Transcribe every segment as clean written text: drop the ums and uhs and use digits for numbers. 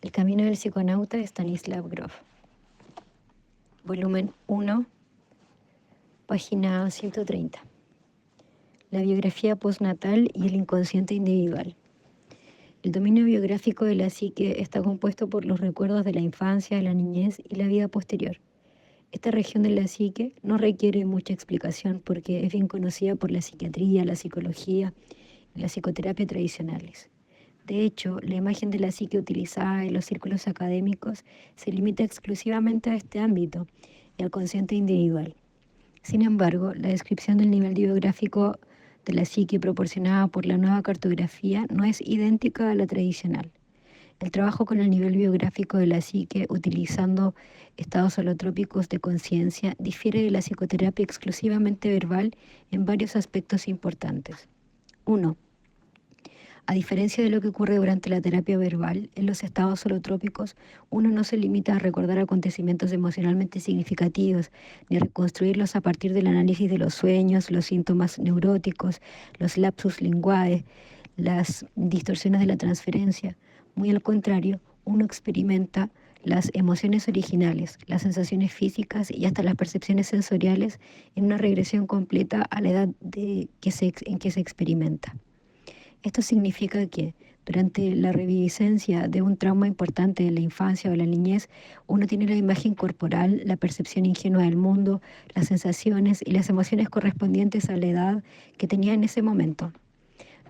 El camino del psiconauta de Stanislav Grof. Volumen 1, página 130. La biografía postnatal y el inconsciente individual. El dominio biográfico de la psique está compuesto por los recuerdos de la infancia, la niñez y la vida posterior. Esta región de la psique no requiere mucha explicación porque es bien conocida por la psiquiatría, la psicología y la psicoterapia tradicionales. De hecho, la imagen de la psique utilizada en los círculos académicos se limita exclusivamente a este ámbito y al consciente individual. Sin embargo, la descripción del nivel biográfico de la psique proporcionada por la nueva cartografía no es idéntica a la tradicional. El trabajo con el nivel biográfico de la psique utilizando estados holotrópicos de conciencia difiere de la psicoterapia exclusivamente verbal en varios aspectos importantes. 1. A diferencia de lo que ocurre durante la terapia verbal, en los estados holotrópicos uno no se limita a recordar acontecimientos emocionalmente significativos, ni a reconstruirlos a partir del análisis de los sueños, los síntomas neuróticos, los lapsus linguae, las distorsiones de la transferencia. Muy al contrario, uno experimenta las emociones originales, las sensaciones físicas y hasta las percepciones sensoriales en una regresión completa a la edad en que se experimenta. Esto significa que durante la reviviscencia de un trauma importante en la infancia o la niñez, uno tiene la imagen corporal, la percepción ingenua del mundo, las sensaciones y las emociones correspondientes a la edad que tenía en ese momento.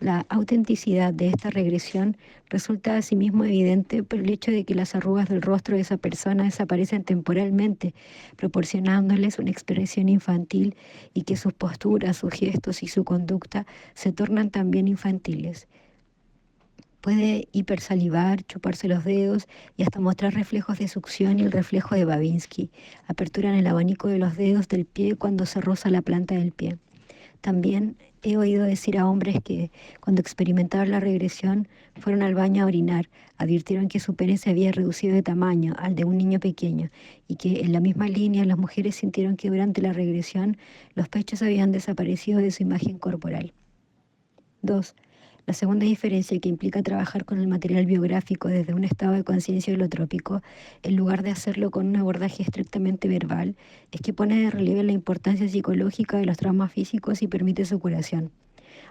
La autenticidad de esta regresión resulta asimismo evidente por el hecho de que las arrugas del rostro de esa persona desaparecen temporalmente, proporcionándoles una expresión infantil y que sus posturas, sus gestos y su conducta se tornan también infantiles. Puede hipersalivar, chuparse los dedos y hasta mostrar reflejos de succión y el reflejo de Babinski. Aperturan el abanico de los dedos del pie cuando se roza la planta del pie. También he oído decir a hombres que, cuando experimentaron la regresión, fueron al baño a orinar, advirtieron que su pene se había reducido de tamaño al de un niño pequeño y que en la misma línea las mujeres sintieron que durante la regresión los pechos habían desaparecido de su imagen corporal. 2. La segunda diferencia que implica trabajar con el material biográfico desde un estado de conciencia holotrópico, en lugar de hacerlo con un abordaje estrictamente verbal, es que pone de relieve la importancia psicológica de los traumas físicos y permite su curación.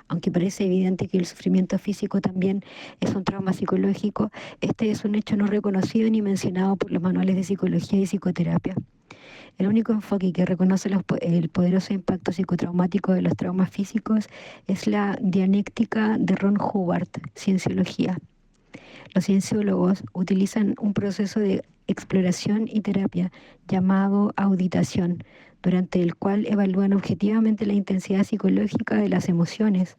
Aunque parece evidente que el sufrimiento físico también es un trauma psicológico, este es un hecho no reconocido ni mencionado por los manuales de psicología y psicoterapia. El único enfoque que reconoce el poderoso impacto psicotraumático de los traumas físicos es la dianéctica de Ron Hubbard, Cienciología. Los cienciólogos utilizan un proceso de exploración y terapia llamado auditación, durante el cual evalúan objetivamente la intensidad psicológica de las emociones.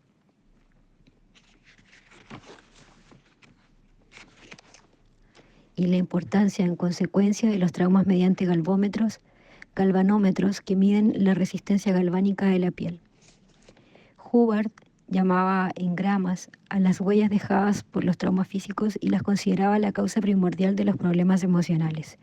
Y la importancia en consecuencia de los traumas mediante galvanómetros que miden la resistencia galvánica de la piel. Hubbard llamaba engramas a las huellas dejadas por los traumas físicos y las consideraba la causa primordial de los problemas emocionales.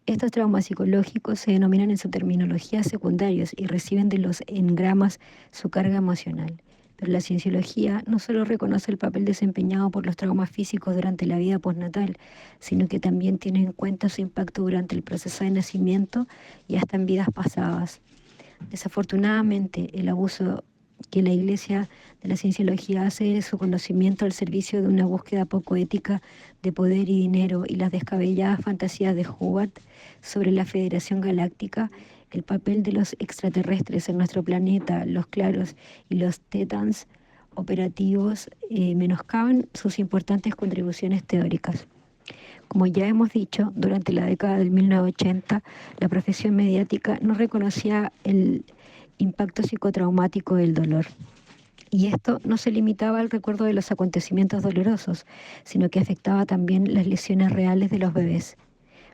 Estos traumas psicológicos se denominan en su terminología secundarios y reciben de los engramas su carga emocional. Pero la cienciología no solo reconoce el papel desempeñado por los traumas físicos durante la vida postnatal, sino que también tiene en cuenta su impacto durante el proceso de nacimiento y hasta en vidas pasadas. Desafortunadamente, el abuso que la Iglesia de la Cienciología hace de su conocimiento al servicio de una búsqueda poco ética de poder y dinero y las descabelladas fantasías de Hubbard sobre la Federación Galáctica, el papel de los extraterrestres en nuestro planeta, los claros y los tetans operativos menoscaban sus importantes contribuciones teóricas. Como ya hemos dicho, durante la década del 1980, la profesión mediática no reconocía el impacto psicotraumático del dolor. Y esto no se limitaba al recuerdo de los acontecimientos dolorosos, sino que afectaba también las lesiones reales de los bebés.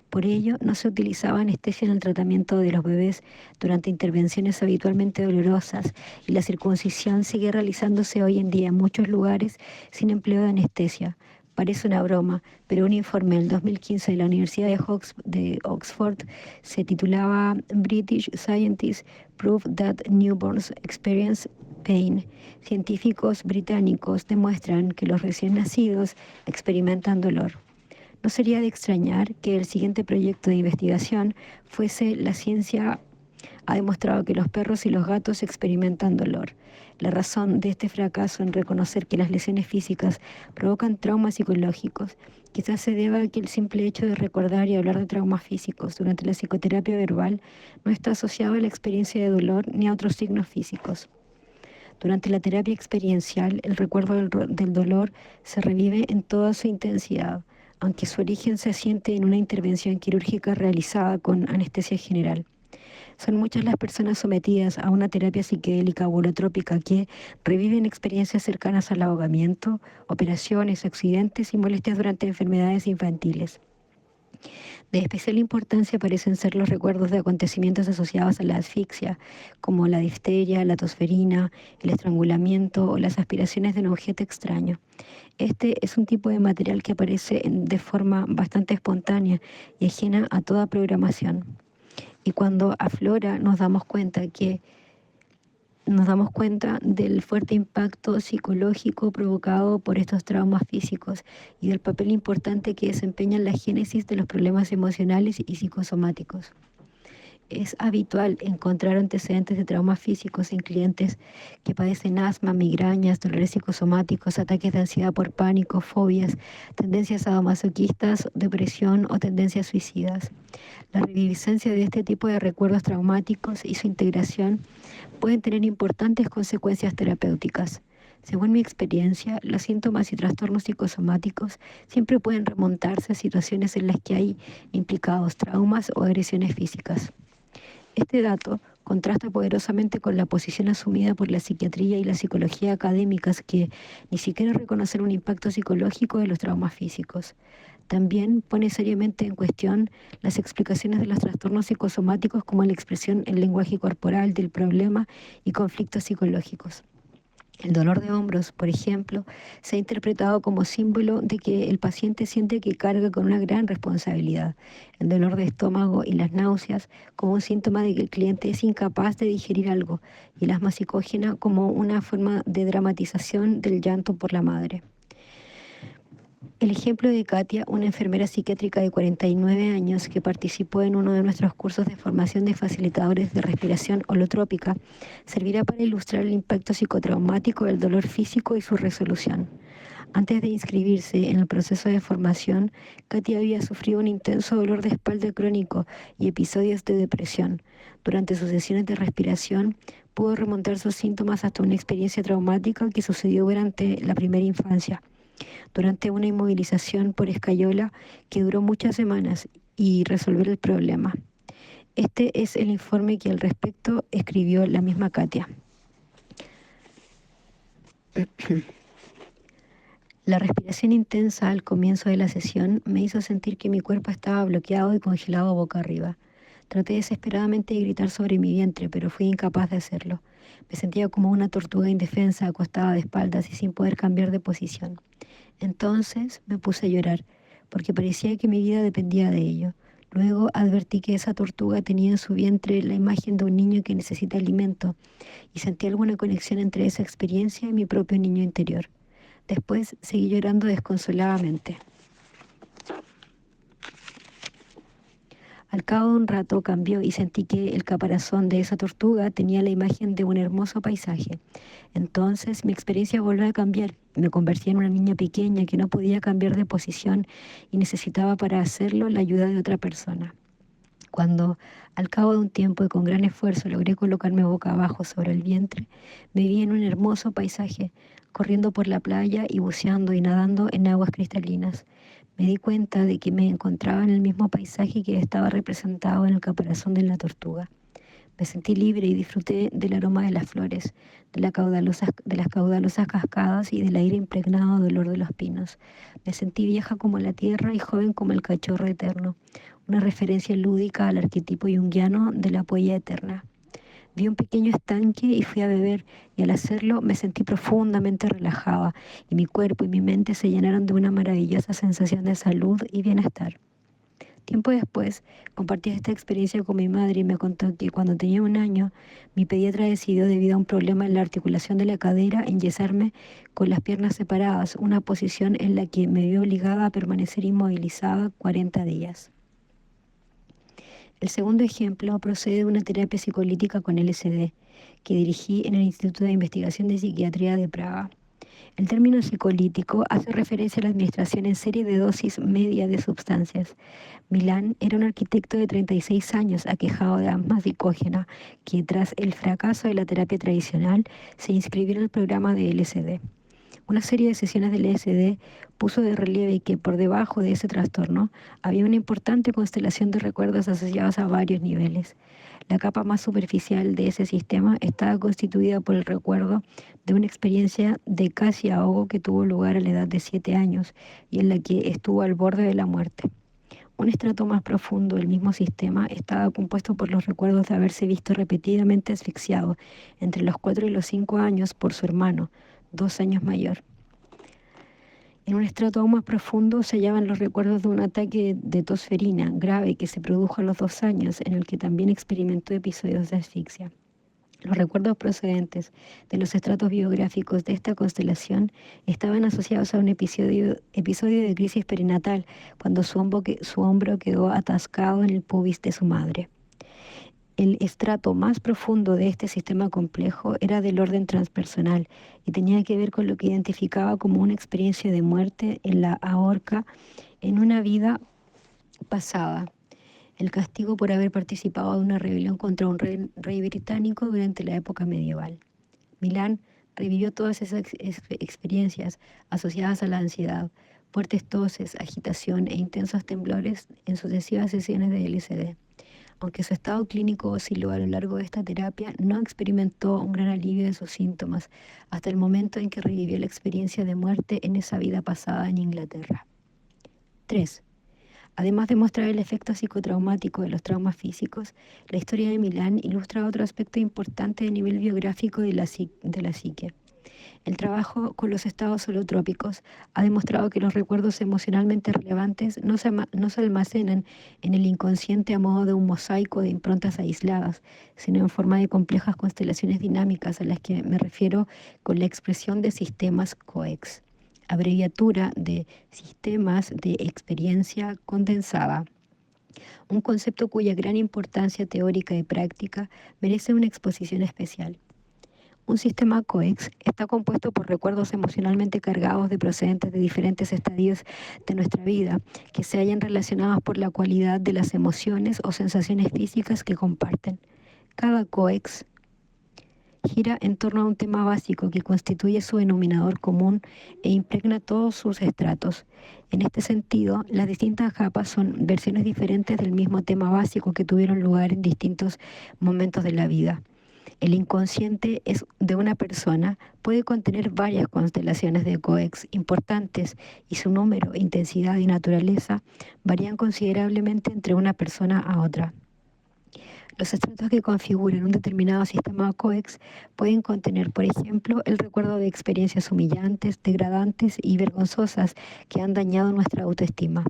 Por ello, no se utilizaba anestesia en el tratamiento de los bebés durante intervenciones habitualmente dolorosas y la circuncisión sigue realizándose hoy en día en muchos lugares sin empleo de anestesia. Parece una broma, pero un informe del 2015 de la Universidad de Oxford se titulaba British Scientists Prove That Newborns Experience Pain. Científicos británicos demuestran que los recién nacidos experimentan dolor. No sería de extrañar que el siguiente proyecto de investigación fuese la ciencia ha demostrado que los perros y los gatos experimentan dolor. La razón de este fracaso en reconocer que las lesiones físicas provocan traumas psicológicos quizás se deba a que el simple hecho de recordar y hablar de traumas físicos durante la psicoterapia verbal no está asociado a la experiencia de dolor ni a otros signos físicos. Durante la terapia experiencial, el recuerdo del dolor se revive en toda su intensidad, aunque su origen se asiente en una intervención quirúrgica realizada con anestesia general. Son muchas las personas sometidas a una terapia psiquedélica o holotrópica que reviven experiencias cercanas al ahogamiento, operaciones, accidentes y molestias durante enfermedades infantiles. De especial importancia parecen ser los recuerdos de acontecimientos asociados a la asfixia, como la difteria, la tosferina, el estrangulamiento o las aspiraciones de un objeto extraño. Este es un tipo de material que aparece de forma bastante espontánea y ajena a toda programación. Y cuando aflora nos damos cuenta del fuerte impacto psicológico provocado por estos traumas físicos y del papel importante que desempeñan la génesis de los problemas emocionales y psicosomáticos. Es habitual encontrar antecedentes de traumas físicos en clientes que padecen asma, migrañas, dolores psicosomáticos, ataques de ansiedad por pánico, fobias, tendencias sadomasoquistas, depresión o tendencias suicidas. La reviviscencia de este tipo de recuerdos traumáticos y su integración pueden tener importantes consecuencias terapéuticas. Según mi experiencia, los síntomas y trastornos psicosomáticos siempre pueden remontarse a situaciones en las que hay implicados traumas o agresiones físicas. Este dato contrasta poderosamente con la posición asumida por la psiquiatría y la psicología académicas que ni siquiera reconocen un impacto psicológico de los traumas físicos. También pone seriamente en cuestión las explicaciones de los trastornos psicosomáticos como la expresión en lenguaje corporal del problema y conflictos psicológicos. El dolor de hombros, por ejemplo, se ha interpretado como símbolo de que el paciente siente que carga con una gran responsabilidad. El dolor de estómago y las náuseas como un síntoma de que el cliente es incapaz de digerir algo, y el asma psicógena como una forma de dramatización del llanto por la madre. El ejemplo de Katia, una enfermera psiquiátrica de 49 años que participó en uno de nuestros cursos de formación de facilitadores de respiración holotrópica, servirá para ilustrar el impacto psicotraumático del dolor físico y su resolución. Antes de inscribirse en el proceso de formación, Katia había sufrido un intenso dolor de espalda crónico y episodios de depresión. Durante sus sesiones de respiración, pudo remontar sus síntomas hasta una experiencia traumática que sucedió durante la primera infancia, durante una inmovilización por escayola que duró muchas semanas, y resolver el problema. Este es el informe que al respecto escribió la misma Katia. La respiración intensa al comienzo de la sesión me hizo sentir que mi cuerpo estaba bloqueado y congelado boca arriba. Traté desesperadamente de gritar sobre mi vientre, pero fui incapaz de hacerlo. Me sentía como una tortuga indefensa, acostada de espaldas y sin poder cambiar de posición. Entonces me puse a llorar, porque parecía que mi vida dependía de ello. Luego advertí que esa tortuga tenía en su vientre la imagen de un niño que necesita alimento, y sentí alguna conexión entre esa experiencia y mi propio niño interior. Después seguí llorando desconsoladamente. Al cabo de un rato cambió y sentí que el caparazón de esa tortuga tenía la imagen de un hermoso paisaje. Entonces mi experiencia volvió a cambiar. Me convertí en una niña pequeña que no podía cambiar de posición y necesitaba para hacerlo la ayuda de otra persona. Cuando, al cabo de un tiempo y con gran esfuerzo, logré colocarme boca abajo sobre el vientre, me vi en un hermoso paisaje, corriendo por la playa y buceando y nadando en aguas cristalinas. Me di cuenta de que me encontraba en el mismo paisaje que estaba representado en el caparazón de la tortuga. Me sentí libre y disfruté del aroma de las flores, de las caudalosas cascadas y del aire impregnado de olor de los pinos. Me sentí vieja como la tierra y joven como el cachorro eterno, una referencia lúdica al arquetipo junguiano de la polla eterna. Vi un pequeño estanque y fui a beber, y al hacerlo me sentí profundamente relajada, y mi cuerpo y mi mente se llenaron de una maravillosa sensación de salud y bienestar. Tiempo después, compartí esta experiencia con mi madre y me contó que cuando tenía 1 año, mi pediatra decidió, debido a un problema en la articulación de la cadera, enyesarme con las piernas separadas, una posición en la que me vio obligada a permanecer inmovilizada 40 días. El segundo ejemplo procede de una terapia psicolítica con LSD que dirigí en el Instituto de Investigación de Psiquiatría de Praga. El término psicolítico hace referencia a la administración en serie de dosis media de sustancias. Milan era un arquitecto de 36 años aquejado de asma psicógena que, tras el fracaso de la terapia tradicional, se inscribió en el programa de LSD. Una serie de sesiones del LSD puso de relieve que por debajo de ese trastorno había una importante constelación de recuerdos asociados a varios niveles. La capa más superficial de ese sistema estaba constituida por el recuerdo de una experiencia de casi ahogo que tuvo lugar a la edad de 7 años y en la que estuvo al borde de la muerte. Un estrato más profundo del mismo sistema estaba compuesto por los recuerdos de haberse visto repetidamente asfixiado entre los 4 y los 5 años por su hermano, 2 años mayor. En un estrato aún más profundo se hallaban los recuerdos de un ataque de tos ferina grave que se produjo a los 2 años, en el que también experimentó episodios de asfixia. Los recuerdos procedentes de los estratos biográficos de esta constelación estaban asociados a un episodio de crisis perinatal, cuando su hombro quedó atascado en el pubis de su madre. El estrato más profundo de este sistema complejo era del orden transpersonal y tenía que ver con lo que identificaba como una experiencia de muerte en la aorta en una vida pasada. El castigo por haber participado de una rebelión contra un rey británico durante la época medieval. Milan revivió todas esas experiencias asociadas a la ansiedad, fuertes toses, agitación e intensos temblores en sucesivas sesiones de LSD. Aunque su estado clínico osciló a lo largo de esta terapia, no experimentó un gran alivio de sus síntomas hasta el momento en que revivió la experiencia de muerte en esa vida pasada en Inglaterra. 3. Además de mostrar el efecto psicotraumático de los traumas físicos, la historia de Milan ilustra otro aspecto importante de nivel biográfico de la psique. El trabajo con los estados holotrópicos ha demostrado que los recuerdos emocionalmente relevantes no se almacenan en el inconsciente a modo de un mosaico de improntas aisladas, sino en forma de complejas constelaciones dinámicas a las que me refiero con la expresión de sistemas COEX, abreviatura de Sistemas de Experiencia Condensada. Un concepto cuya gran importancia teórica y práctica merece una exposición especial. Un sistema COEX está compuesto por recuerdos emocionalmente cargados procedentes de diferentes estadios de nuestra vida, que se hallan relacionados por la cualidad de las emociones o sensaciones físicas que comparten. Cada COEX gira en torno a un tema básico que constituye su denominador común e impregna todos sus estratos. En este sentido, las distintas capas son versiones diferentes del mismo tema básico que tuvieron lugar en distintos momentos de la vida. El inconsciente de una persona puede contener varias constelaciones de COEX importantes y su número, intensidad y naturaleza varían considerablemente entre una persona a otra. Los estratos que configuran un determinado sistema COEX pueden contener, por ejemplo, el recuerdo de experiencias humillantes, degradantes y vergonzosas que han dañado nuestra autoestima.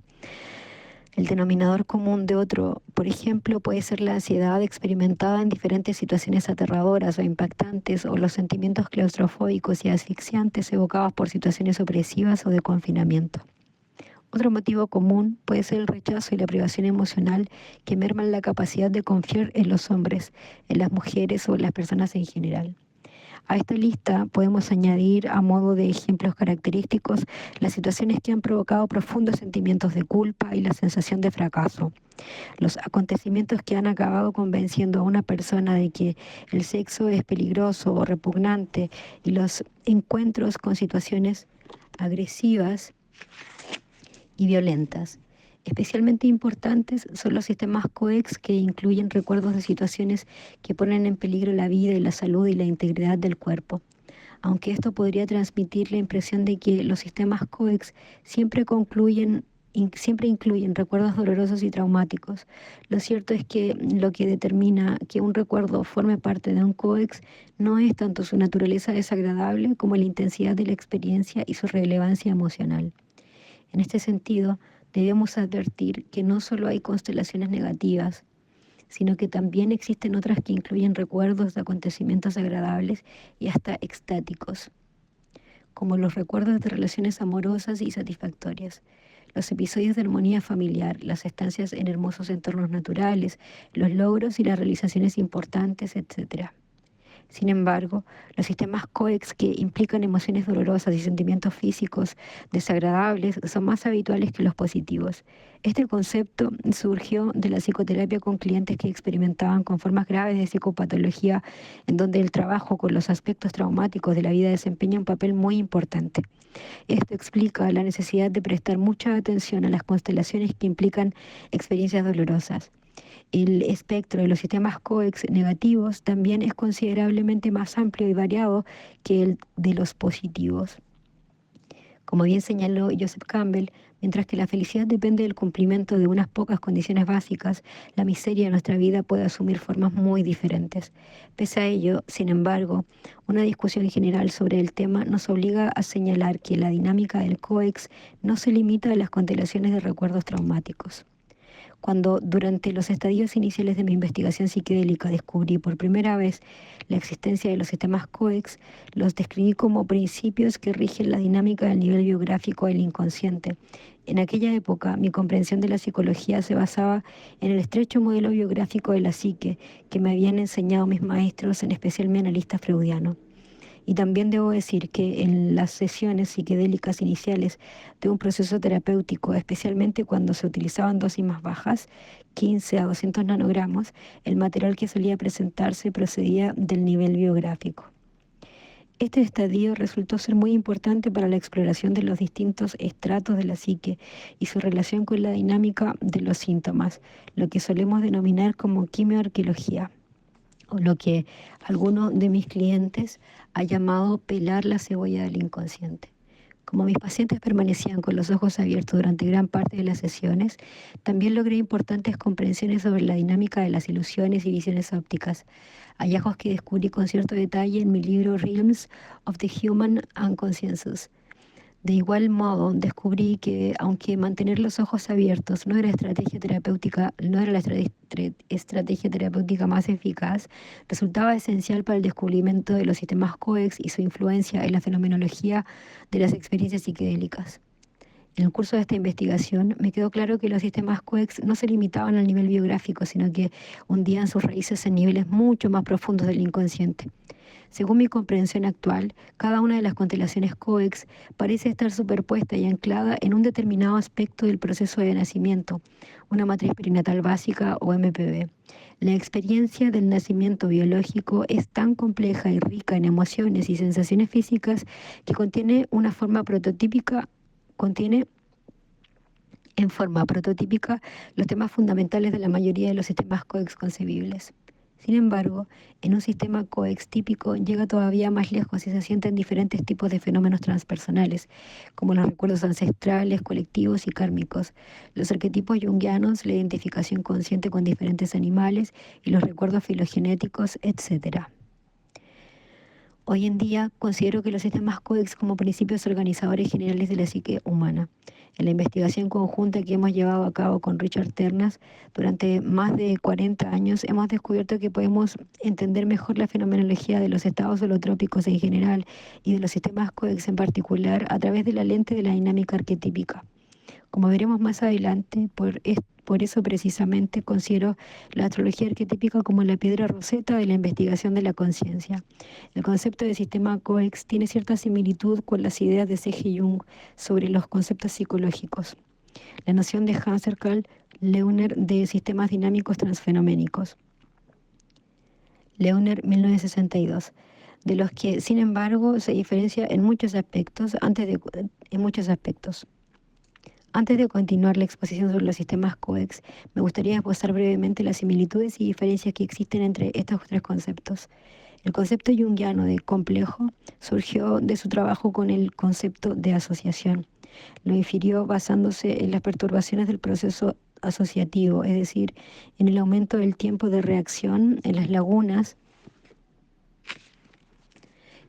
El denominador común de otro, por ejemplo, puede ser la ansiedad experimentada en diferentes situaciones aterradoras o impactantes, o los sentimientos claustrofóbicos y asfixiantes evocados por situaciones opresivas o de confinamiento. Otro motivo común puede ser el rechazo y la privación emocional que merman la capacidad de confiar en los hombres, en las mujeres o en las personas en general. A esta lista podemos añadir, a modo de ejemplos característicos, las situaciones que han provocado profundos sentimientos de culpa y la sensación de fracaso. Los acontecimientos que han acabado convenciendo a una persona de que el sexo es peligroso o repugnante, y los encuentros con situaciones agresivas y violentas. Especialmente importantes son los sistemas COEX, que incluyen recuerdos de situaciones que ponen en peligro la vida y la salud y la integridad del cuerpo. Aunque esto podría transmitir la impresión de que los sistemas COEX siempre incluyen recuerdos dolorosos y traumáticos, lo cierto es que lo que determina que un recuerdo forme parte de un COEX no es tanto su naturaleza desagradable como la intensidad de la experiencia y su relevancia emocional. En este sentido, debemos advertir que no solo hay constelaciones negativas, sino que también existen otras que incluyen recuerdos de acontecimientos agradables y hasta extáticos, como los recuerdos de relaciones amorosas y satisfactorias, los episodios de armonía familiar, las estancias en hermosos entornos naturales, los logros y las realizaciones importantes, etc. Sin embargo, los sistemas COEX que implican emociones dolorosas y sentimientos físicos desagradables son más habituales que los positivos. Este concepto surgió de la psicoterapia con clientes que experimentaban con formas graves de psicopatología, en donde el trabajo con los aspectos traumáticos de la vida desempeña un papel muy importante. Esto explica la necesidad de prestar mucha atención a las constelaciones que implican experiencias dolorosas. El espectro de los sistemas COEX negativos también es considerablemente más amplio y variado que el de los positivos. Como bien señaló Joseph Campbell, mientras que la felicidad depende del cumplimiento de unas pocas condiciones básicas, la miseria de nuestra vida puede asumir formas muy diferentes. Pese a ello, sin embargo, una discusión general sobre el tema nos obliga a señalar que la dinámica del COEX no se limita a las constelaciones de recuerdos traumáticos. Cuando durante los estadios iniciales de mi investigación psicodélica descubrí por primera vez la existencia de los sistemas COEX, los describí como principios que rigen la dinámica del nivel biográfico del inconsciente. En aquella época, mi comprensión de la psicología se basaba en el estrecho modelo biográfico de la psique que me habían enseñado mis maestros, en especial mi analista freudiano. Y también debo decir que en las sesiones psiquedélicas iniciales de un proceso terapéutico, especialmente cuando se utilizaban dosis más bajas, 15 a 200 nanogramos, el material que solía presentarse procedía del nivel biográfico. Este estadio resultó ser muy importante para la exploración de los distintos estratos de la psique y su relación con la dinámica de los síntomas, lo que solemos denominar como quimioarqueología, o lo que alguno de mis clientes ha llamado pelar la cebolla del inconsciente. Como mis pacientes permanecían con los ojos abiertos durante gran parte de las sesiones, también logré importantes comprensiones sobre la dinámica de las ilusiones y visiones ópticas, hallazgos que descubrí con cierto detalle en mi libro Realms of the Human Unconscious. De igual modo, descubrí que aunque mantener los ojos abiertos no era la estrategia terapéutica más eficaz, resultaba esencial para el descubrimiento de los sistemas COEX y su influencia en la fenomenología de las experiencias psicodélicas. En el curso de esta investigación me quedó claro que los sistemas COEX no se limitaban al nivel biográfico, sino que hundían sus raíces en niveles mucho más profundos del inconsciente. Según mi comprensión actual, cada una de las constelaciones COEX parece estar superpuesta y anclada en un determinado aspecto del proceso de nacimiento, una matriz perinatal básica o MPB. La experiencia del nacimiento biológico es tan compleja y rica en emociones y sensaciones físicas que contiene en forma prototípica los temas fundamentales de la mayoría de los sistemas COEX concebibles. Sin embargo, en un sistema COEX típico llega todavía más lejos y se sienten diferentes tipos de fenómenos transpersonales, como los recuerdos ancestrales, colectivos y kármicos, los arquetipos junguianos, la identificación consciente con diferentes animales y los recuerdos filogenéticos, etc. Hoy en día considero que los sistemas COEX como principios organizadores generales de la psique humana. En la investigación conjunta que hemos llevado a cabo con Richard Ternas durante más de 40 años, hemos descubierto que podemos entender mejor la fenomenología de los estados holotrópicos en general y de los sistemas COEX en particular a través de la lente de la dinámica arquetípica. Como veremos más adelante, por eso precisamente considero la astrología arquetípica como la piedra roseta de la investigación de la conciencia. El concepto de sistema COEX tiene cierta similitud con las ideas de C.G. Jung sobre los conceptos psicológicos. La noción de Hans Karl Leuner de sistemas dinámicos transfenoménicos. Leuner, 1962. De los que, sin embargo, se diferencia en muchos aspectos. Antes de continuar la exposición sobre los sistemas COEX, me gustaría esbozar brevemente las similitudes y diferencias que existen entre estos tres conceptos. El concepto junguiano de complejo surgió de su trabajo con el concepto de asociación. Lo infirió basándose en las perturbaciones del proceso asociativo, es decir, en el aumento del tiempo de reacción, en las lagunas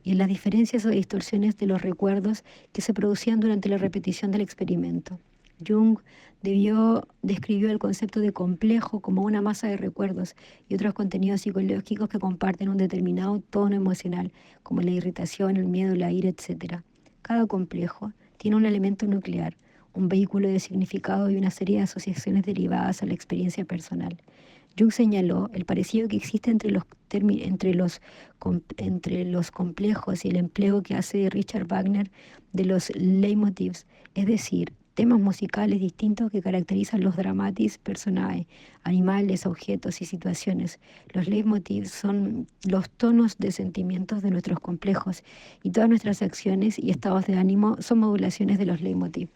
y en las diferencias o distorsiones de los recuerdos que se producían durante la repetición del experimento. Jung describió el concepto de complejo como una masa de recuerdos y otros contenidos psicológicos que comparten un determinado tono emocional, como la irritación, el miedo, la ira, etc. Cada complejo tiene un elemento nuclear, un vehículo de significado y una serie de asociaciones derivadas a la experiencia personal. Jung señaló el parecido que existe entre los complejos y el empleo que hace Richard Wagner de los leitmotivs, es decir, temas musicales distintos que caracterizan los dramatis personae, animales, objetos y situaciones. Los leitmotivs son los tonos de sentimientos de nuestros complejos y todas nuestras acciones y estados de ánimo son modulaciones de los leitmotivs.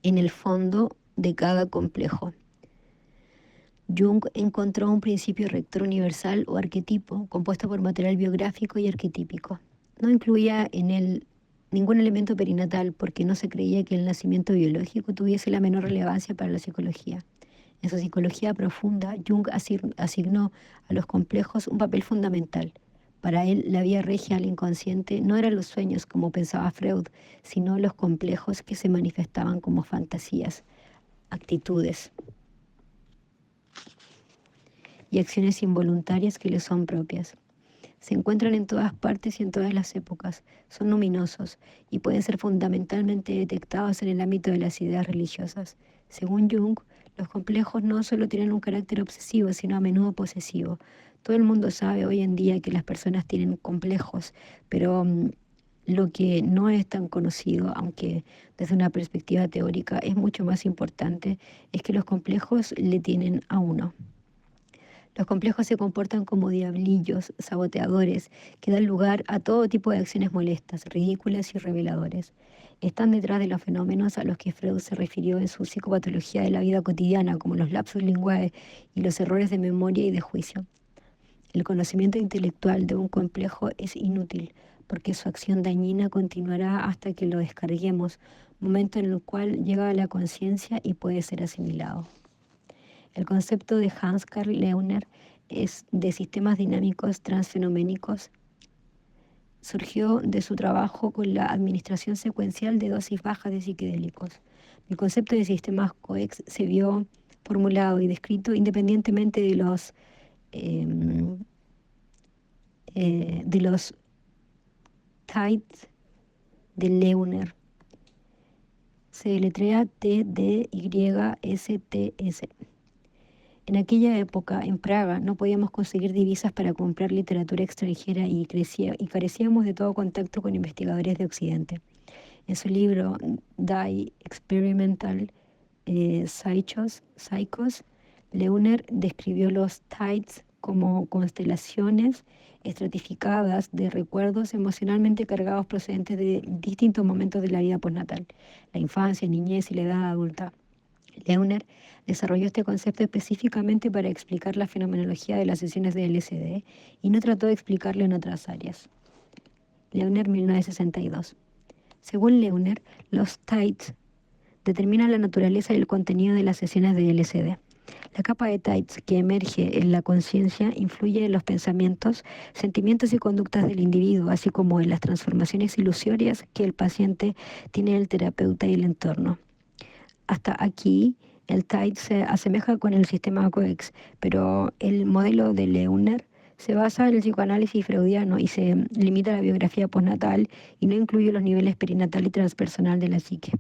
En el fondo de cada complejo, Jung encontró un principio rector universal o arquetipo compuesto por material biográfico y arquetípico. No incluía en él ningún elemento perinatal porque no se creía que el nacimiento biológico tuviese la menor relevancia para la psicología. En su psicología profunda, Jung asignó a los complejos un papel fundamental. Para él, la vía regia al inconsciente no eran los sueños, como pensaba Freud, sino los complejos que se manifestaban como fantasías, actitudes y acciones involuntarias que le son propias. Se encuentran en todas partes y en todas las épocas, son luminosos y pueden ser fundamentalmente detectados en el ámbito de las ideas religiosas. Según Jung, los complejos no solo tienen un carácter obsesivo, sino a menudo posesivo. Todo el mundo sabe hoy en día que las personas tienen complejos, pero lo que no es tan conocido, aunque desde una perspectiva teórica es mucho más importante, es que los complejos le tienen a uno. Los complejos se comportan como diablillos, saboteadores, que dan lugar a todo tipo de acciones molestas, ridículas y reveladoras. Están detrás de los fenómenos a los que Freud se refirió en su psicopatología de la vida cotidiana, como los lapsus linguae y los errores de memoria y de juicio. El conocimiento intelectual de un complejo es inútil, porque su acción dañina continuará hasta que lo descarguemos, momento en el cual llega a la conciencia y puede ser asimilado. El concepto de Hans Carl Leuner es de sistemas dinámicos transfenoménicos surgió de su trabajo con la administración secuencial de dosis bajas de psicodélicos. El concepto de sistemas COEX se vio formulado y descrito independientemente de los TIDES de Leuner. Se deletrea TDYSTS. En aquella época, en Praga, no podíamos conseguir divisas para comprar literatura extranjera y carecíamos de todo contacto con investigadores de Occidente. En su libro Die Experimental Psychos, Leuner describió los tides como constelaciones estratificadas de recuerdos emocionalmente cargados procedentes de distintos momentos de la vida postnatal, la infancia, niñez y la edad adulta. Leuner desarrolló este concepto específicamente para explicar la fenomenología de las sesiones de LSD y no trató de explicarlo en otras áreas. Leuner, 1962. Según Leuner, los tides determinan la naturaleza y el contenido de las sesiones de LSD. La capa de tides que emerge en la conciencia influye en los pensamientos, sentimientos y conductas del individuo, así como en las transformaciones ilusorias que el paciente tiene en el terapeuta y el entorno. Hasta aquí, el TIDE se asemeja con el sistema COEX, pero el modelo de Leuner se basa en el psicoanálisis freudiano y se limita a la biografía postnatal y no incluye los niveles perinatal y transpersonal de la psique.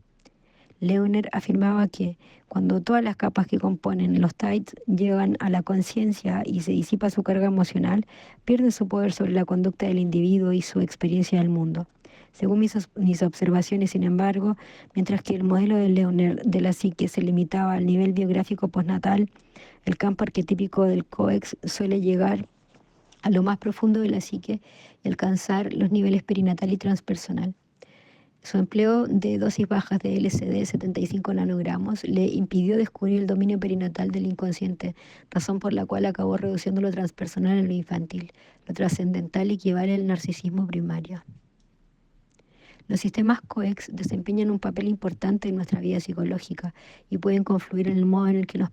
Leuner afirmaba que cuando todas las capas que componen los TIDES llegan a la conciencia y se disipa su carga emocional, pierde su poder sobre la conducta del individuo y su experiencia del mundo. Según mis observaciones, sin embargo, mientras que el modelo de Leuner de la psique se limitaba al nivel biográfico postnatal, el campo arquetípico del COEX suele llegar a lo más profundo de la psique y alcanzar los niveles perinatal y transpersonal. Su empleo de dosis bajas de LSD, 75 nanogramos, le impidió descubrir el dominio perinatal del inconsciente, razón por la cual acabó reduciendo lo transpersonal a lo infantil. Lo trascendental equivale al narcisismo primario. Los sistemas COEX desempeñan un papel importante en nuestra vida psicológica y pueden influir en el modo en el que nos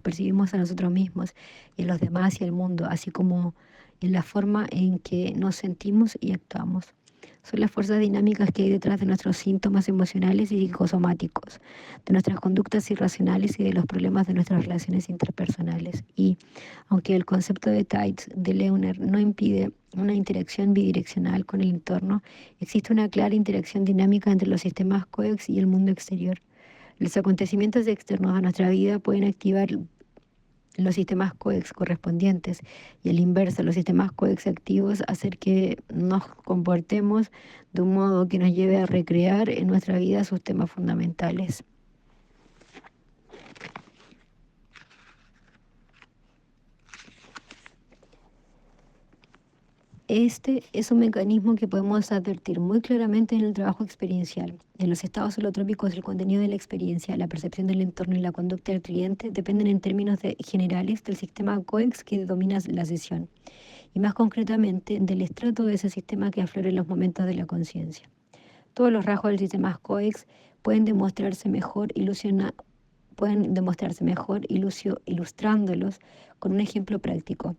percibimos a nosotros mismos y a los demás y al mundo, así como en la forma en que nos sentimos y actuamos. son las fuerzas dinámicas que hay detrás de nuestros síntomas emocionales y psicosomáticos, de nuestras conductas irracionales y de los problemas de nuestras relaciones interpersonales. Y, aunque el concepto de tides de Leuner no impide una interacción bidireccional con el entorno, existe una clara interacción dinámica entre los sistemas COEX y el mundo exterior. Los acontecimientos externos a nuestra vida pueden activar los sistemas COEX correspondientes y el inverso, los sistemas COEX activos, hacer que nos comportemos de un modo que nos lleve a recrear en nuestra vida sus temas fundamentales. Este es un mecanismo que podemos advertir muy claramente en el trabajo experiencial. En los estados holotrópicos, el contenido de la experiencia, la percepción del entorno y la conducta del cliente dependen en términos generales del sistema COEX que domina la sesión, y más concretamente del estrato de ese sistema que aflora en los momentos de la conciencia. Todos los rasgos del sistema COEX pueden demostrarse mejor ilustrándolos con un ejemplo práctico,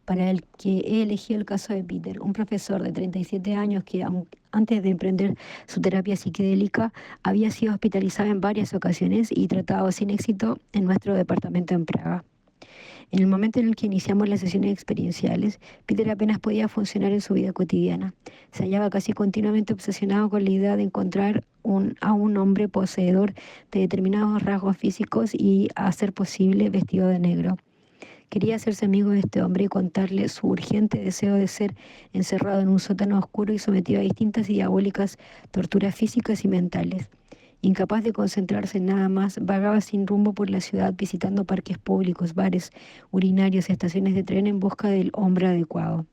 para el que he elegido el caso de Peter, un profesor de 37 años que, antes de emprender su terapia psicodélica, había sido hospitalizado en varias ocasiones y tratado sin éxito en nuestro departamento en Praga. En el momento en el que iniciamos las sesiones experienciales, Peter apenas podía funcionar en su vida cotidiana. Se hallaba casi continuamente obsesionado con la idea de encontrar a un hombre poseedor de determinados rasgos físicos y, a ser posible, vestido de negro. Quería hacerse amigo de este hombre y contarle su urgente deseo de ser encerrado en un sótano oscuro y sometido a distintas y diabólicas torturas físicas y mentales. Incapaz de concentrarse en nada más, vagaba sin rumbo por la ciudad visitando parques públicos, bares, urinarios, estaciones de tren en busca del hombre adecuado.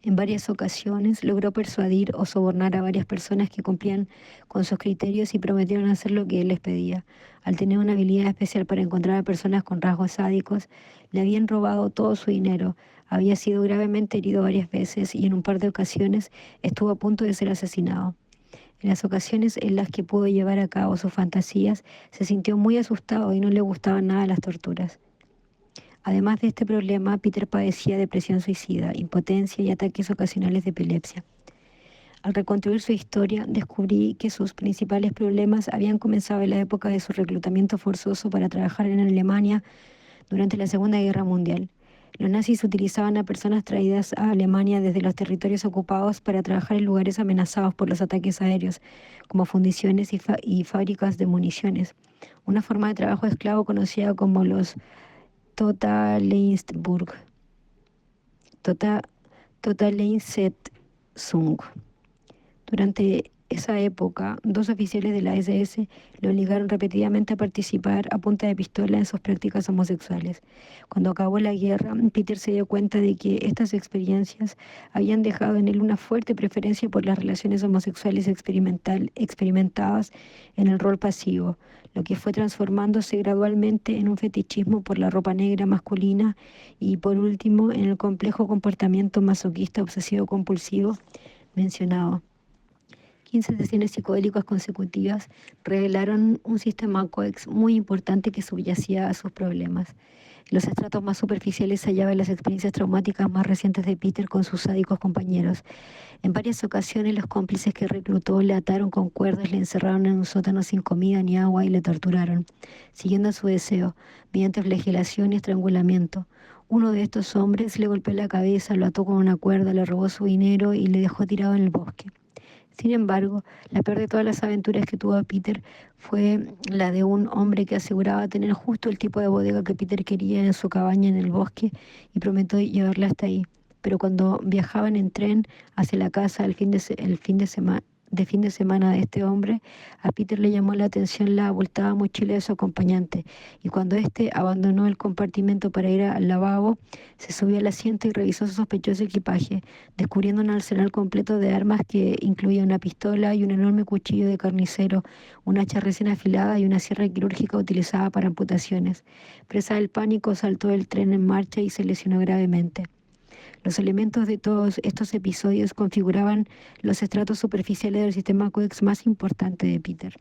En varias ocasiones logró persuadir o sobornar a varias personas que cumplían con sus criterios y prometieron hacer lo que él les pedía. Al tener una habilidad especial para encontrar a personas con rasgos sádicos, le habían robado todo su dinero, había sido gravemente herido varias veces y en un par de ocasiones estuvo a punto de ser asesinado. En las ocasiones en las que pudo llevar a cabo sus fantasías, se sintió muy asustado y no le gustaban nada las torturas. Además de este problema, Peter padecía depresión suicida, impotencia y ataques ocasionales de epilepsia. Al reconstruir su historia, descubrí que sus principales problemas habían comenzado en la época de su reclutamiento forzoso para trabajar en Alemania durante la Segunda Guerra Mundial. Los nazis utilizaban a personas traídas a Alemania desde los territorios ocupados para trabajar en lugares amenazados por los ataques aéreos, como fundiciones y fábricas de municiones. Una forma de trabajo esclavo conocida como los Totaleinsetzung. Durante esa época, dos oficiales de la SS le obligaron repetidamente a participar a punta de pistola en sus prácticas homosexuales. Cuando acabó la guerra, Peter se dio cuenta de que estas experiencias habían dejado en él una fuerte preferencia por las relaciones homosexuales experimentadas en el rol pasivo, lo que fue transformándose gradualmente en un fetichismo por la ropa negra masculina y, por último, en el complejo comportamiento masoquista obsesivo-compulsivo mencionado. 15 sesiones psicodélicas consecutivas revelaron un sistema COEX muy importante que subyacía a sus problemas. En los estratos más superficiales se hallaban las experiencias traumáticas más recientes de Peter con sus sádicos compañeros. En varias ocasiones los cómplices que reclutó le ataron con cuerdas, le encerraron en un sótano sin comida ni agua y le torturaron, siguiendo su deseo, mediante flagelación y estrangulamiento. Uno de estos hombres le golpeó la cabeza, lo ató con una cuerda, le robó su dinero y le dejó tirado en el bosque. Sin embargo, la peor de todas las aventuras que tuvo Peter fue la de un hombre que aseguraba tener justo el tipo de bodega que Peter quería en su cabaña en el bosque y prometió llevarla hasta ahí. Pero cuando viajaban en tren hacia la casa el fin de semana de este hombre, a Peter le llamó la atención la abultada mochila de su acompañante, y cuando éste abandonó el compartimento para ir al lavabo, se subió al asiento y revisó su sospechoso equipaje, descubriendo un arsenal completo de armas que incluía una pistola y un enorme cuchillo de carnicero, un hacha recién afilada y una sierra quirúrgica utilizada para amputaciones. Presa del pánico, saltó del tren en marcha y se lesionó gravemente. Los elementos de todos estos episodios configuraban los estratos superficiales del sistema COEX más importante de Peter.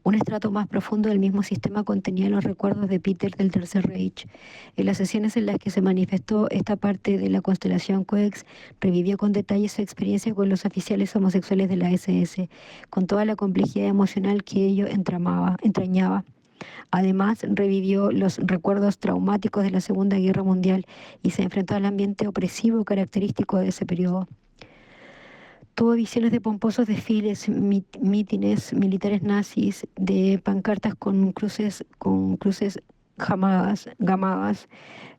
Un estrato más profundo del mismo sistema contenía los recuerdos de Peter del Tercer Reich. En las sesiones en las que se manifestó esta parte de la constelación Coex, revivió con detalle su experiencia con los oficiales homosexuales de la SS, con toda la complejidad emocional que ello entrañaba. Además, revivió los recuerdos traumáticos de la Segunda Guerra Mundial y se enfrentó al ambiente opresivo característico de ese periodo. Tuvo visiones de pomposos desfiles, mítines militares nazis, de pancartas con cruces gamadas,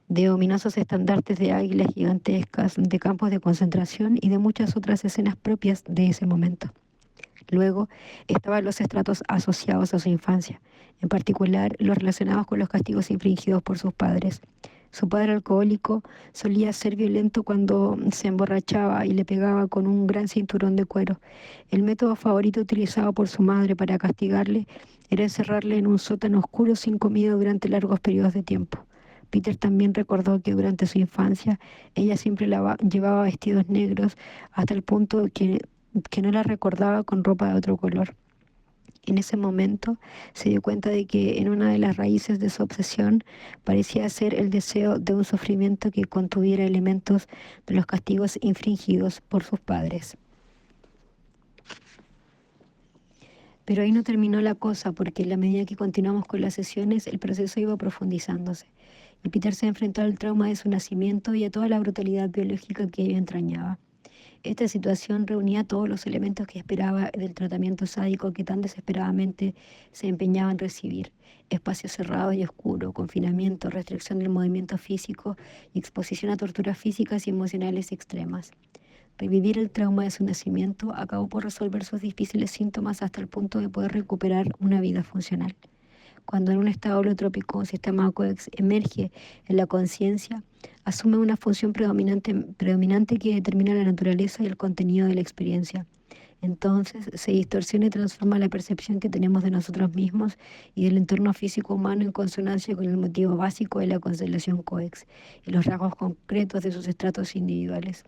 de ominosos estandartes de águilas gigantescas, de campos de concentración y de muchas otras escenas propias de ese momento. Luego estaban los estratos asociados a su infancia, en particular los relacionados con los castigos infligidos por sus padres. Su padre alcohólico solía ser violento cuando se emborrachaba y le pegaba con un gran cinturón de cuero. El método favorito utilizado por su madre para castigarle era encerrarle en un sótano oscuro sin comida durante largos periodos de tiempo. Peter también recordó que durante su infancia ella siempre llevaba vestidos negros hasta el punto que no la recordaba con ropa de otro color. En ese momento se dio cuenta de que en una de las raíces de su obsesión parecía ser el deseo de un sufrimiento que contuviera elementos de los castigos infringidos por sus padres. Pero ahí no terminó la cosa, porque en la medida que continuamos con las sesiones, el proceso iba profundizándose. Y Peter se enfrentó al trauma de su nacimiento y a toda la brutalidad biológica que ello entrañaba. Esta situación reunía todos los elementos que esperaba del tratamiento sádico que tan desesperadamente se empeñaba en recibir: espacio cerrado y oscuro, confinamiento, restricción del movimiento físico y exposición a torturas físicas y emocionales extremas. Revivir el trauma de su nacimiento acabó por resolver sus difíciles síntomas hasta el punto de poder recuperar una vida funcional. Cuando en un estado holotrópico un sistema Coex emerge en la conciencia, asume una función predominante que determina la naturaleza y el contenido de la experiencia. Entonces se distorsiona y transforma la percepción que tenemos de nosotros mismos y del entorno físico humano en consonancia con el motivo básico de la constelación Coex y los rasgos concretos de sus estratos individuales.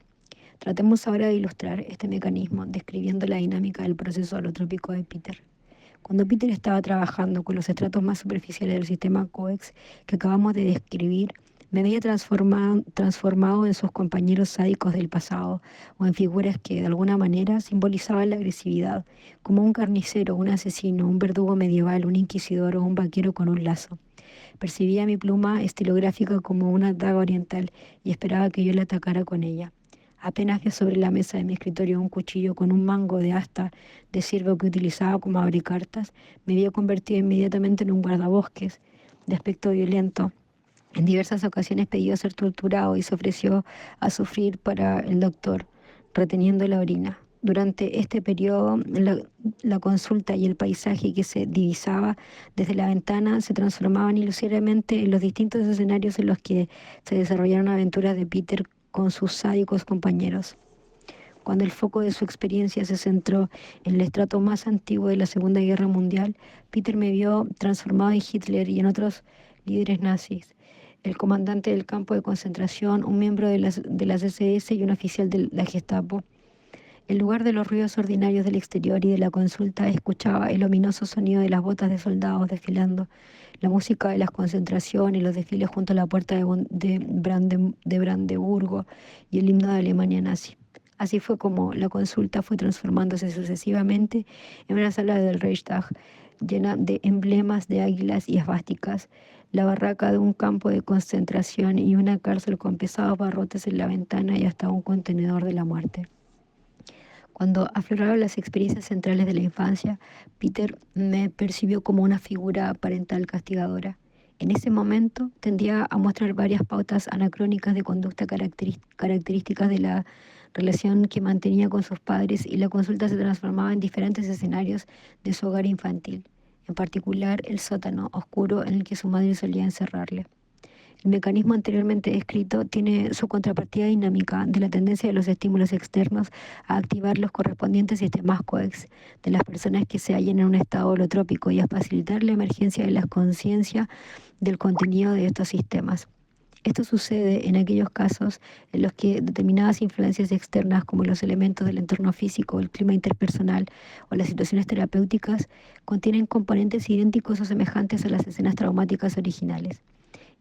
Tratemos ahora de ilustrar este mecanismo describiendo la dinámica del proceso holotrópico de Peter. Cuando Peter estaba trabajando con los estratos más superficiales del sistema Coex que acabamos de describir, me había transformado en sus compañeros sádicos del pasado o en figuras que de alguna manera simbolizaban la agresividad, como un carnicero, un asesino, un verdugo medieval, un inquisidor o un vaquero con un lazo. Percibía mi pluma estilográfica como una daga oriental y esperaba que yo la atacara con ella. Apenas vi sobre la mesa de mi escritorio un cuchillo con un mango de asta de ciervo que utilizaba como abricartas, me había convertido inmediatamente en un guardabosques de aspecto violento. En diversas ocasiones pidió ser torturado y se ofreció a sufrir para el doctor, reteniendo la orina. Durante este periodo, la consulta y el paisaje que se divisaba desde la ventana se transformaban ilusoriamente en los distintos escenarios en los que se desarrollaron aventuras de Peter con sus sádicos compañeros. Cuando el foco de su experiencia se centró en el estrato más antiguo de la Segunda Guerra Mundial, Peter me vio transformado en Hitler y en otros líderes nazis: el comandante del campo de concentración, un miembro de las SS y un oficial de la Gestapo. En lugar de los ruidos ordinarios del exterior y de la consulta, escuchaba el ominoso sonido de las botas de soldados desfilando, la música de las concentraciones, los desfiles junto a la puerta de Brandeburgo y el himno de Alemania nazi. Así fue como la consulta fue transformándose sucesivamente en una sala del Reichstag llena de emblemas de águilas y esvásticas, la barraca de un campo de concentración y una cárcel con pesados barrotes en la ventana y hasta un contenedor de la muerte. Cuando afloraron las experiencias centrales de la infancia, Peter me percibió como una figura parental castigadora. En ese momento tendía a mostrar varias pautas anacrónicas de conducta características de la relación que mantenía con sus padres, y la consulta se transformaba en diferentes escenarios de su hogar infantil, en particular el sótano oscuro en el que su madre solía encerrarle. El mecanismo anteriormente descrito tiene su contrapartida dinámica de la tendencia de los estímulos externos a activar los correspondientes sistemas Coex de las personas que se hallan en un estado holotrópico y a facilitar la emergencia de la conciencia del contenido de estos sistemas. Esto sucede en aquellos casos en los que determinadas influencias externas, como los elementos del entorno físico, el clima interpersonal o las situaciones terapéuticas, contienen componentes idénticos o semejantes a las escenas traumáticas originales.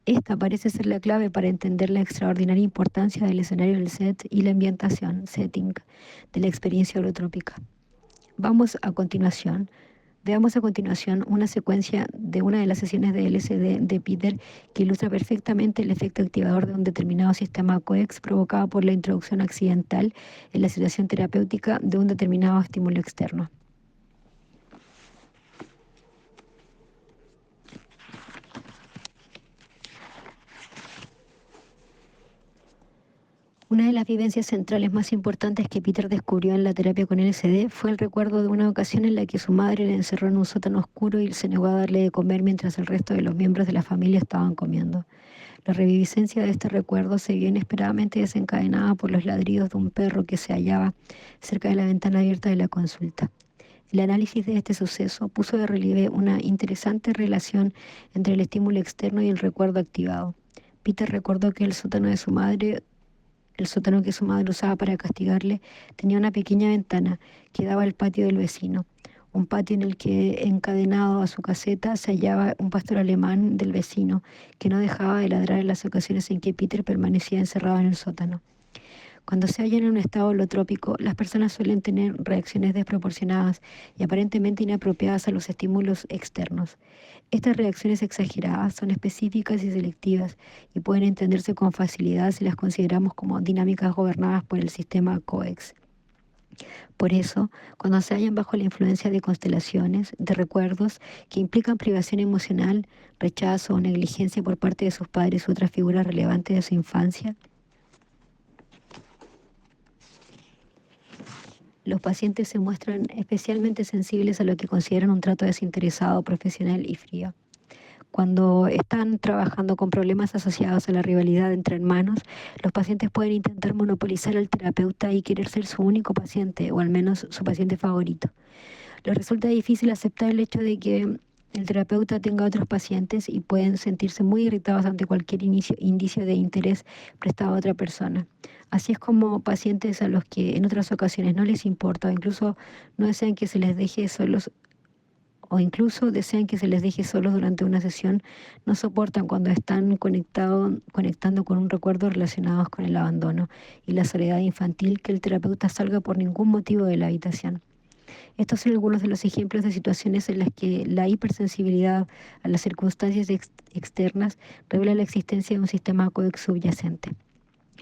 Esta parece ser la clave para entender la extraordinaria importancia del escenario del set y la ambientación, setting, de la experiencia holotrópica. Vamos a continuación Veamos a continuación una secuencia de una de las sesiones de LSD de Peter que ilustra perfectamente el efecto activador de un determinado sistema COEX provocado por la introducción accidental en la situación terapéutica de un determinado estímulo externo. Una de las vivencias centrales más importantes que Peter descubrió en la terapia con LSD fue el recuerdo de una ocasión en la que su madre le encerró en un sótano oscuro y se negó a darle de comer mientras el resto de los miembros de la familia estaban comiendo. La reviviscencia de este recuerdo se vio inesperadamente desencadenada por los ladridos de un perro que se hallaba cerca de la ventana abierta de la consulta. El análisis de este suceso puso de relieve una interesante relación entre el estímulo externo y el recuerdo activado. Peter recordó que el sótano que su madre usaba para castigarle, tenía una pequeña ventana que daba al patio del vecino, un patio en el que, encadenado a su caseta, se hallaba un pastor alemán del vecino, que no dejaba de ladrar en las ocasiones en que Peter permanecía encerrado en el sótano. Cuando se hallan en un estado holotrópico, las personas suelen tener reacciones desproporcionadas y aparentemente inapropiadas a los estímulos externos. Estas reacciones exageradas son específicas y selectivas y pueden entenderse con facilidad si las consideramos como dinámicas gobernadas por el sistema COEX. Por eso, cuando se hallan bajo la influencia de constelaciones, de recuerdos que implican privación emocional, rechazo o negligencia por parte de sus padres u otras figuras relevantes de su infancia, los pacientes se muestran especialmente sensibles a lo que consideran un trato desinteresado, profesional y frío. Cuando están trabajando con problemas asociados a la rivalidad entre hermanos, los pacientes pueden intentar monopolizar al terapeuta y querer ser su único paciente, o al menos su paciente favorito. Les resulta difícil aceptar el hecho de que el terapeuta tenga otros pacientes y pueden sentirse muy irritados ante cualquier indicio de interés prestado a otra persona. Así es como pacientes a los que en otras ocasiones no les importa o incluso no desean que se les deje solos incluso desean que se les deje solos durante una sesión, no soportan cuando están conectando con un recuerdo relacionado con el abandono y la soledad infantil que el terapeuta salga por ningún motivo de la habitación. Estos son algunos de los ejemplos de situaciones en las que la hipersensibilidad a las circunstancias externas revela la existencia de un sistema coex subyacente.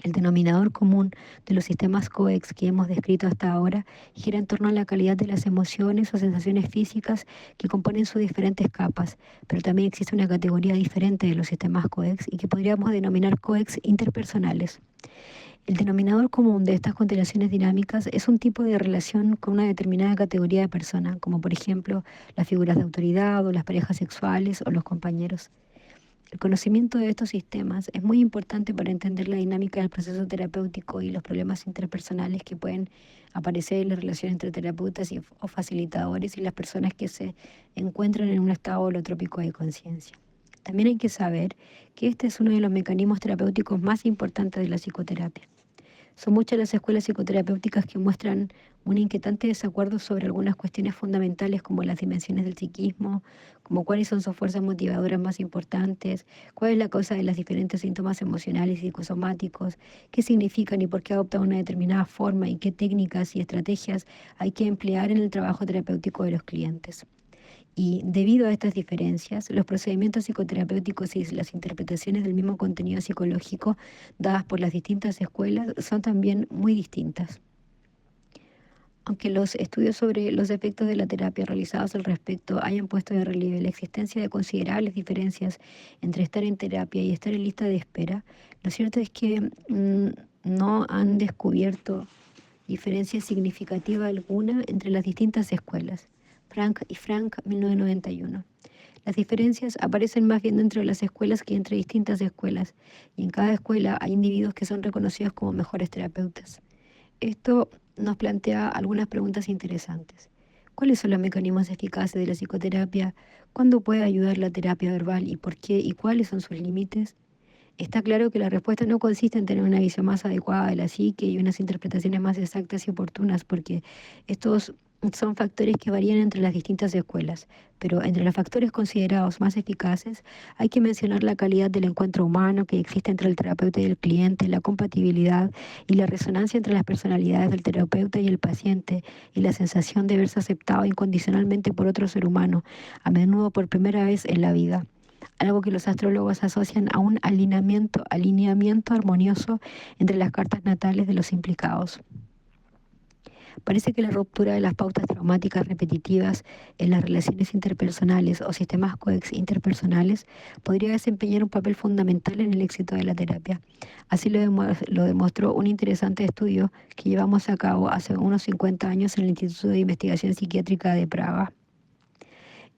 El denominador común de los sistemas COEX que hemos descrito hasta ahora gira en torno a la calidad de las emociones o sensaciones físicas que componen sus diferentes capas, pero también existe una categoría diferente de los sistemas COEX y que podríamos denominar COEX interpersonales. El denominador común de estas constelaciones dinámicas es un tipo de relación con una determinada categoría de persona, como por ejemplo las figuras de autoridad o las parejas sexuales o los compañeros. El conocimiento de estos sistemas es muy importante para entender la dinámica del proceso terapéutico y los problemas interpersonales que pueden aparecer en la relación entre terapeutas o facilitadores y las personas que se encuentran en un estado holotrópico de conciencia. También hay que saber que este es uno de los mecanismos terapéuticos más importantes de la psicoterapia. Son muchas las escuelas psicoterapéuticas que muestran un inquietante desacuerdo sobre algunas cuestiones fundamentales como las dimensiones del psiquismo, como cuáles son sus fuerzas motivadoras más importantes, cuál es la causa de los diferentes síntomas emocionales y psicosomáticos, qué significan y por qué adoptan una determinada forma y qué técnicas y estrategias hay que emplear en el trabajo terapéutico de los clientes. Y debido a estas diferencias, los procedimientos psicoterapéuticos y las interpretaciones del mismo contenido psicológico dadas por las distintas escuelas son también muy distintas. Aunque los estudios sobre los efectos de la terapia realizados al respecto hayan puesto de relieve la existencia de considerables diferencias entre estar en terapia y estar en lista de espera, lo cierto es que no han descubierto diferencia significativa alguna entre las distintas escuelas. Frank, 1991. Las diferencias aparecen más bien dentro de las escuelas que entre distintas escuelas, y en cada escuela hay individuos que son reconocidos como mejores terapeutas. Esto nos plantea algunas preguntas interesantes. ¿Cuáles son los mecanismos eficaces de la psicoterapia? ¿Cuándo puede ayudar la terapia verbal y por qué? ¿Y cuáles son sus límites? Está claro que la respuesta no consiste en tener una visión más adecuada de la psique y unas interpretaciones más exactas y oportunas, porque estos son factores que varían entre las distintas escuelas, pero entre los factores considerados más eficaces hay que mencionar la calidad del encuentro humano que existe entre el terapeuta y el cliente, la compatibilidad y la resonancia entre las personalidades del terapeuta y el paciente, y la sensación de verse aceptado incondicionalmente por otro ser humano, a menudo por primera vez en la vida, algo que los astrólogos asocian a un alineamiento armonioso entre las cartas natales de los implicados. Parece que la ruptura de las pautas traumáticas repetitivas en las relaciones interpersonales o sistemas coex interpersonales podría desempeñar un papel fundamental en el éxito de la terapia. Así lo demostró un interesante estudio que llevamos a cabo hace unos 50 años en el Instituto de Investigación Psiquiátrica de Praga.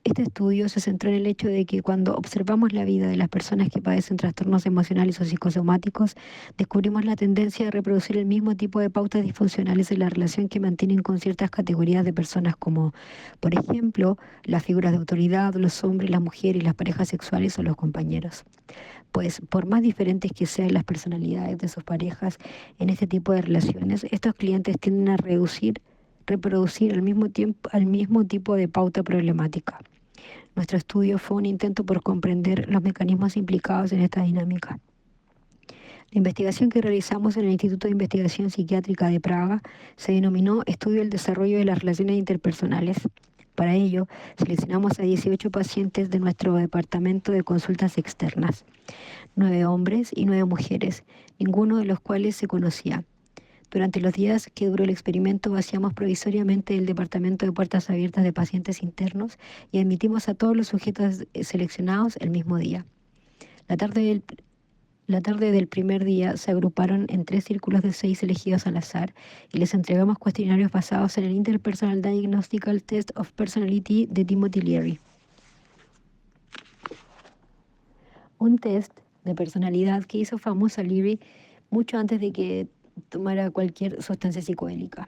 Este estudio se centró en el hecho de que cuando observamos la vida de las personas que padecen trastornos emocionales o psicosomáticos, descubrimos la tendencia a reproducir el mismo tipo de pautas disfuncionales en la relación que mantienen con ciertas categorías de personas como, por ejemplo, las figuras de autoridad, los hombres, las mujeres, las parejas sexuales o los compañeros. Pues por más diferentes que sean las personalidades de sus parejas en este tipo de relaciones, estos clientes tienden a reproducir al mismo tipo de pauta problemática. Nuestro estudio fue un intento por comprender los mecanismos implicados en esta dinámica. La investigación que realizamos en el Instituto de Investigación Psiquiátrica de Praga se denominó Estudio del Desarrollo de las Relaciones Interpersonales. Para ello, seleccionamos a 18 pacientes de nuestro departamento de consultas externas, 9 hombres y 9 mujeres, ninguno de los cuales se conocía. Durante los días que duró el experimento, vaciamos provisoriamente el departamento de puertas abiertas de pacientes internos y admitimos a todos los sujetos seleccionados el mismo día. La tarde del, la tarde del primer día se agruparon en 3 círculos de 6 elegidos al azar y les entregamos cuestionarios basados en el Interpersonal Diagnostical Test of Personality de Timothy Leary, un test de personalidad que hizo famoso a Leary mucho antes de que tomara cualquier sustancia psicodélica.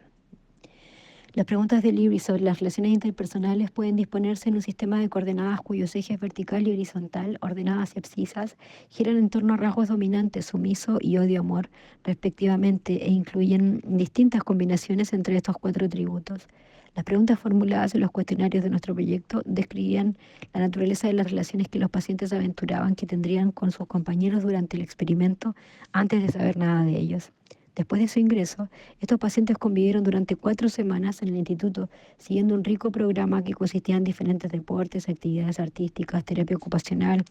Las preguntas de Leary sobre las relaciones interpersonales pueden disponerse en un sistema de coordenadas cuyos ejes vertical y horizontal, ordenadas y abscisas, giran en torno a rasgos dominantes, sumiso y odio-amor, respectivamente, e incluyen distintas combinaciones entre estos 4 atributos. Las preguntas formuladas en los cuestionarios de nuestro proyecto describían la naturaleza de las relaciones que los pacientes aventuraban que tendrían con sus compañeros durante el experimento antes de saber nada de ellos. Después de su ingreso, estos pacientes convivieron durante 4 semanas en el instituto, siguiendo un rico programa que consistía en diferentes deportes, actividades artísticas, terapia ocupacional,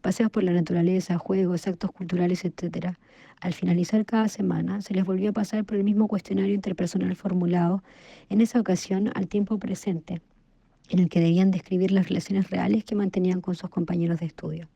paseos por la naturaleza, juegos, actos culturales, etc. Al finalizar cada semana, se les volvió a pasar por el mismo cuestionario interpersonal formulado, en esa ocasión al tiempo presente, en el que debían describir las relaciones reales que mantenían con sus compañeros de estudio.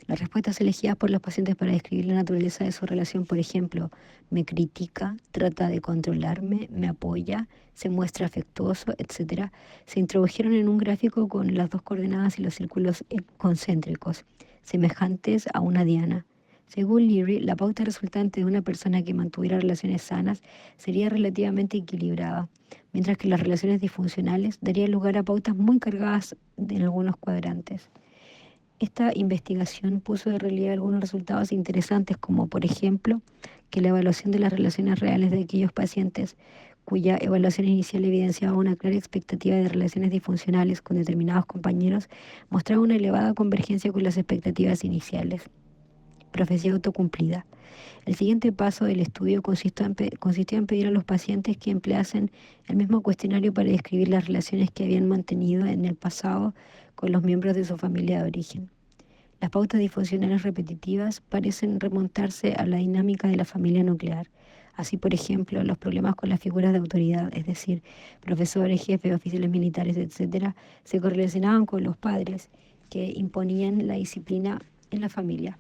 Las respuestas elegidas por los pacientes para describir la naturaleza de su relación, por ejemplo, me critica, trata de controlarme, me apoya, se muestra afectuoso, etc., se introdujeron en un gráfico con las 2 coordenadas y los círculos concéntricos, semejantes a una diana. Según Leary, la pauta resultante de una persona que mantuviera relaciones sanas sería relativamente equilibrada, mientras que las relaciones disfuncionales darían lugar a pautas muy cargadas en algunos cuadrantes. Esta investigación puso de relieve algunos resultados interesantes, como por ejemplo que la evaluación de las relaciones reales de aquellos pacientes cuya evaluación inicial evidenciaba una clara expectativa de relaciones disfuncionales con determinados compañeros, mostraba una elevada convergencia con las expectativas iniciales. Profecía autocumplida. El siguiente paso del estudio consistió en pedir a los pacientes que empleasen el mismo cuestionario para describir las relaciones que habían mantenido en el pasado con los miembros de su familia de origen. Las pautas disfuncionales repetitivas parecen remontarse a la dinámica de la familia nuclear. Así, por ejemplo, los problemas con las figuras de autoridad, es decir, profesores, jefes, oficiales militares, etc., se correlacionaban con los padres que imponían la disciplina en la familia.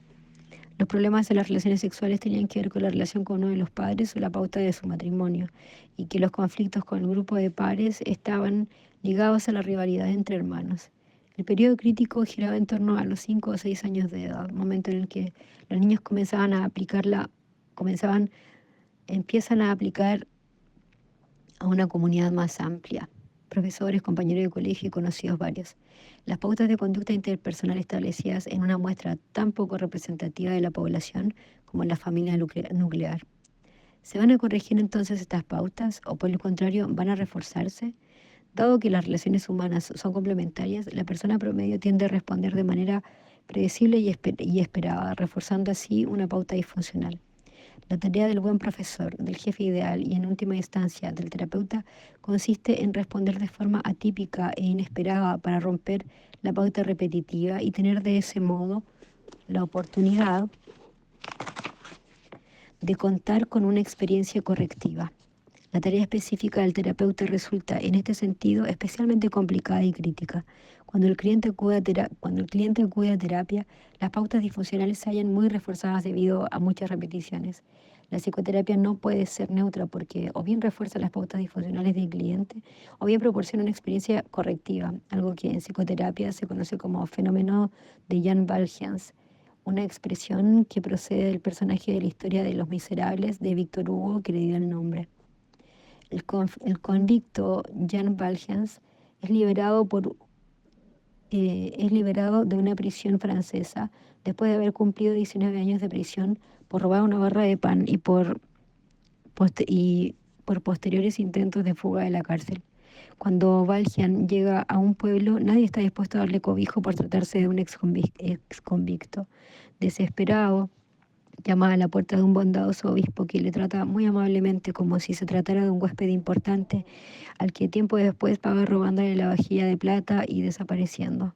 Los problemas de las relaciones sexuales tenían que ver con la relación con uno de los padres o la pauta de su matrimonio, y que los conflictos con el grupo de pares estaban ligados a la rivalidad entre hermanos. El periodo crítico giraba en torno a los 5 o 6 años de edad, momento en el que los niños empiezan a aplicar a una comunidad más amplia. profesores, compañeros de colegio y conocidos varios. Las pautas de conducta interpersonal establecidas en una muestra tan poco representativa de la población como en la familia nuclear. ¿Se van a corregir entonces estas pautas o por el contrario van a reforzarse? Dado que las relaciones humanas son complementarias, la persona promedio tiende a responder de manera predecible y esperada, reforzando así una pauta disfuncional. La tarea del buen profesor, del jefe ideal y en última instancia del terapeuta consiste en responder de forma atípica e inesperada para romper la pauta repetitiva y tener de ese modo la oportunidad de contar con una experiencia correctiva. La tarea específica del terapeuta resulta, en este sentido, especialmente complicada y crítica. Cuando el cliente acude a terapia, las pautas disfuncionales se hallan muy reforzadas debido a muchas repeticiones. La psicoterapia no puede ser neutra porque o bien refuerza las pautas disfuncionales del cliente o bien proporciona una experiencia correctiva, algo que en psicoterapia se conoce como fenómeno de Jan Valjeans, una expresión que procede del personaje de la historia de Los Miserables de Víctor Hugo que le dio el nombre. El convicto Jan Valjeans es es liberado de una prisión francesa después de haber cumplido 19 años de prisión por robar una barra de pan y por posteriores intentos de fuga de la cárcel. Cuando Valjean llega a un pueblo, nadie está dispuesto a darle cobijo por tratarse de un ex convicto. Desesperado, llama a la puerta de un bondadoso obispo que le trata muy amablemente como si se tratara de un huésped importante, al que tiempo después paga robándole la vajilla de plata y desapareciendo.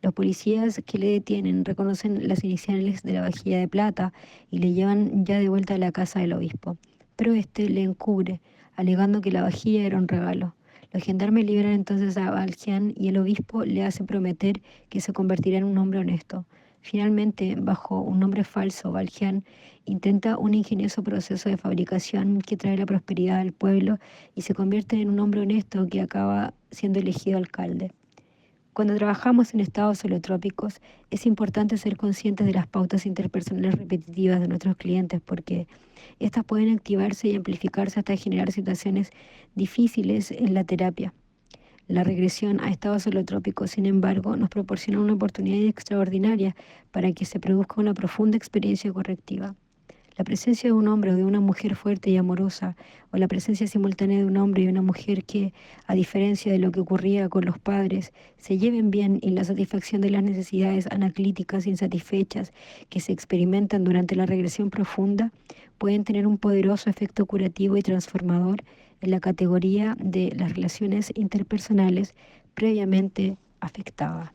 Los policías que le detienen reconocen las iniciales de la vajilla de plata y le llevan ya de vuelta a la casa del obispo. Pero este le encubre, alegando que la vajilla era un regalo. Los gendarmes liberan entonces a Valjean y el obispo le hace prometer que se convertirá en un hombre honesto. Finalmente, bajo un nombre falso, Valjean intenta un ingenioso proceso de fabricación que trae la prosperidad al pueblo y se convierte en un hombre honesto que acaba siendo elegido alcalde. Cuando trabajamos en estados holotrópicos, es importante ser conscientes de las pautas interpersonales repetitivas de nuestros clientes porque estas pueden activarse y amplificarse hasta generar situaciones difíciles en la terapia. La regresión a estados holotrópicos, sin embargo, nos proporciona una oportunidad extraordinaria para que se produzca una profunda experiencia correctiva. La presencia de un hombre o de una mujer fuerte y amorosa, o la presencia simultánea de un hombre y una mujer que, a diferencia de lo que ocurría con los padres, se lleven bien y la satisfacción de las necesidades anaclíticas insatisfechas que se experimentan durante la regresión profunda, pueden tener un poderoso efecto curativo y transformador en la categoría de las relaciones interpersonales previamente afectadas.